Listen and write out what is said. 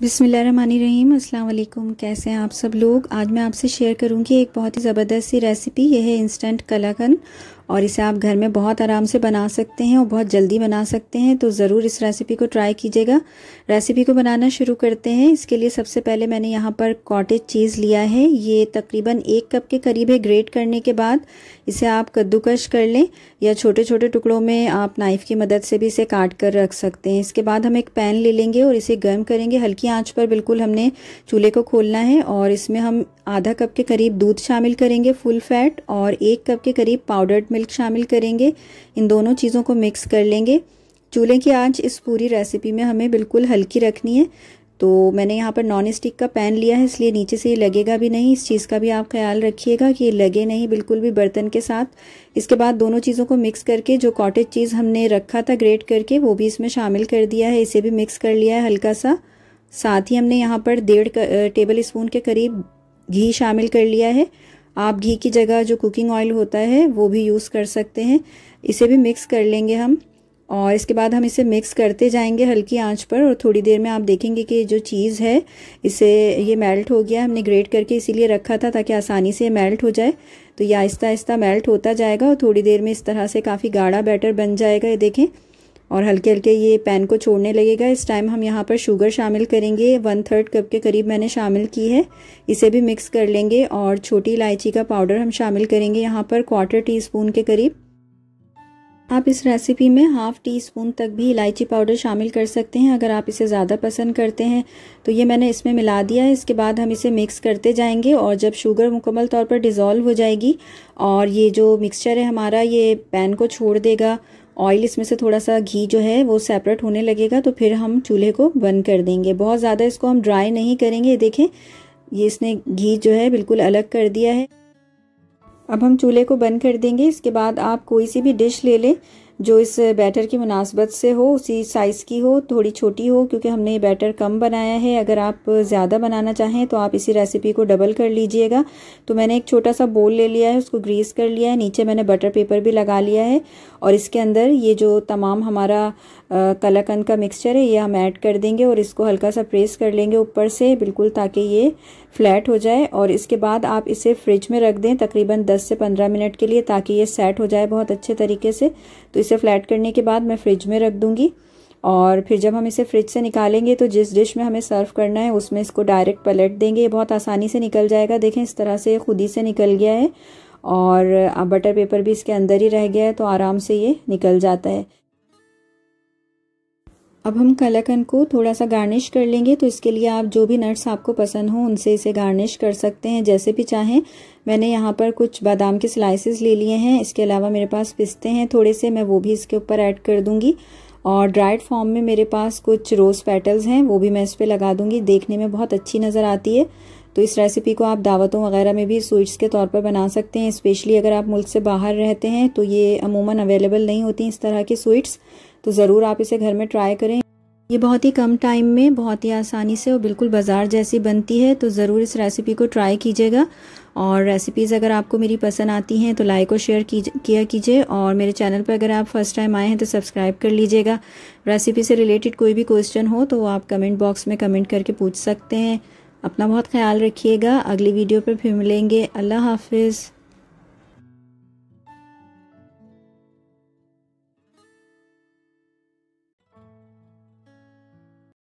बिस्मिल्लाहिर्रहमानिर्रहीम। अस्सलाम वालेकुम। कैसे हैं आप सब लोग। आज मैं आपसे शेयर करूंगी एक बहुत ही ज़बरदस्त सी रेसिपी। यह है इंस्टेंट कलाकंद और इसे आप घर में बहुत आराम से बना सकते हैं और बहुत जल्दी बना सकते हैं। तो ज़रूर इस रेसिपी को ट्राई कीजिएगा। रेसिपी को बनाना शुरू करते हैं। इसके लिए सबसे पहले मैंने यहाँ पर कॉटेज चीज़ लिया है। ये तकरीबन 1 कप के करीब है। ग्रेट करने के बाद इसे आप कद्दूकश कर लें या छोटे छोटे टुकड़ों में आप नाइफ़ की मदद से भी इसे काट कर रख सकते हैं। इसके बाद हम एक पैन ले लेंगे और इसे गर्म करेंगे। हल्की आंच पर बिल्कुल हमने चूल्हे को खोलना है और इसमें हम आधा कप के करीब दूध शामिल करेंगे फुल फैट और 1 कप के करीब पाउडर्ड मिल्क शामिल करेंगे। इन दोनों चीज़ों को मिक्स कर लेंगे। चूल्हे की आंच इस पूरी रेसिपी में हमें बिल्कुल हल्की रखनी है। तो मैंने यहाँ पर नॉन स्टिक का पैन लिया है, इसलिए नीचे से ये लगेगा भी नहीं। इस चीज़ का भी आप ख्याल रखिएगा कि ये लगे नहीं बिल्कुल भी बर्तन के साथ। इसके बाद दोनों चीज़ों को मिक्स करके जो कॉटेज चीज़ हमने रखा था ग्रेट करके वो भी इसमें शामिल कर दिया है। इसे भी मिक्स कर लिया है हल्का सा। साथ ही हमने यहाँ पर 1.5 टेबल स्पून के करीब घी शामिल कर लिया है। आप घी की जगह जो कुकिंग ऑयल होता है वो भी यूज़ कर सकते हैं। इसे भी मिक्स कर लेंगे हम और इसके बाद हम इसे मिक्स करते जाएंगे हल्की आंच पर और थोड़ी देर में आप देखेंगे कि जो चीज़ है इसे ये मेल्ट हो गया। हमने ग्रेट करके इसीलिए रखा था ताकि आसानी से मेल्ट हो जाए। तो ये आहिस्ता आहिस्ता मेल्ट होता जाएगा और थोड़ी देर में इस तरह से काफ़ी गाढ़ा बैटर बन जाएगा। ये देखें और हल्के हल्के ये पैन को छोड़ने लगेगा। इस टाइम हम यहाँ पर शुगर शामिल करेंगे। 1/3 कप के करीब मैंने शामिल की है। इसे भी मिक्स कर लेंगे और छोटी इलायची का पाउडर हम शामिल करेंगे यहाँ पर 1/4 टीस्पून के करीब। आप इस रेसिपी में 1/2 टीस्पून तक भी इलायची पाउडर शामिल कर सकते हैं अगर आप इसे ज़्यादा पसंद करते हैं। तो ये मैंने इसमें मिला दिया है। इसके बाद हम इसे मिक्स करते जाएंगे और जब शुगर मुकम्मल तौर पर डिज़ोल्व हो जाएगी और ये जो मिक्सचर है हमारा ये पैन को छोड़ देगा, ऑयल इसमें से थोड़ा सा घी जो है वो सेपरेट होने लगेगा, तो फिर हम चूल्हे को बंद कर देंगे। बहुत ज़्यादा इसको हम ड्राई नहीं करेंगे। देखें ये इसने घी जो है बिल्कुल अलग कर दिया है। अब हम चूल्हे को बंद कर देंगे। इसके बाद आप कोई सी भी डिश ले लें जो इस बैटर की मुनासबत से हो, उसी साइज़ की हो, थोड़ी छोटी हो, क्योंकि हमने ये बैटर कम बनाया है। अगर आप ज़्यादा बनाना चाहें तो आप इसी रेसिपी को डबल कर लीजिएगा। तो मैंने एक छोटा सा बोल ले लिया है, उसको ग्रीस कर लिया है, नीचे मैंने बटर पेपर भी लगा लिया है और इसके अंदर ये जो तमाम हमारा कलाकंद का मिक्सचर है ये हम ऐड कर देंगे और इसको हल्का सा प्रेस कर लेंगे ऊपर से बिल्कुल ताकि ये फ्लैट हो जाए। और इसके बाद आप इसे फ्रिज में रख दें तकरीबन 10 से 15 मिनट के लिए ताकि ये सेट हो जाए बहुत अच्छे तरीके से। तो इसे फ्लैट करने के बाद मैं फ्रिज में रख दूंगी और फिर जब हम इसे फ्रिज से निकालेंगे तो जिस डिश में हमें सर्व करना है उसमें इसको डायरेक्ट पलट देंगे। ये बहुत आसानी से निकल जाएगा। देखें इस तरह से खुद ही से निकल गया है और अब बटर पेपर भी इसके अंदर ही रह गया है तो आराम से ये निकल जाता है। अब हम कलाकंद को थोड़ा सा गार्निश कर लेंगे। तो इसके लिए आप जो भी नट्स आपको पसंद हो उनसे इसे गार्निश कर सकते हैं जैसे भी चाहें। मैंने यहाँ पर कुछ बादाम के स्लाइसेस ले लिए हैं। इसके अलावा मेरे पास पिस्ते हैं थोड़े से, मैं वो भी इसके ऊपर ऐड कर दूंगी और ड्राइड फॉर्म में मेरे पास कुछ रोज़ पेटल्स हैं वो भी मैं इस पर लगा दूंगी। देखने में बहुत अच्छी नज़र आती है। तो इस रेसिपी को आप दावतों वगैरह में भी स्वीट्स के तौर पर बना सकते हैं। स्पेशली अगर आप मुल्क से बाहर रहते हैं तो ये अमूमन अवेलेबल नहीं होती इस तरह की स्वीट्स। तो ज़रूर आप इसे घर में ट्राई करें। ये बहुत ही कम टाइम में बहुत ही आसानी से और बिल्कुल बाज़ार जैसी बनती है। तो ज़रूर इस रेसिपी को ट्राई कीजिएगा और रेसिपीज़ अगर आपको मेरी पसंद आती हैं तो लाइक और शेयर किया कीजिए और मेरे चैनल पर अगर आप फर्स्ट टाइम आए हैं तो सब्सक्राइब कर लीजिएगा। रेसिपी से रिलेटेड कोई भी क्वेश्चन हो तो आप कमेंट बॉक्स में कमेंट करके पूछ सकते हैं। अपना बहुत ख्याल रखिएगा। अगली वीडियो पर फिर मिलेंगे। अल्लाह हाफिज़।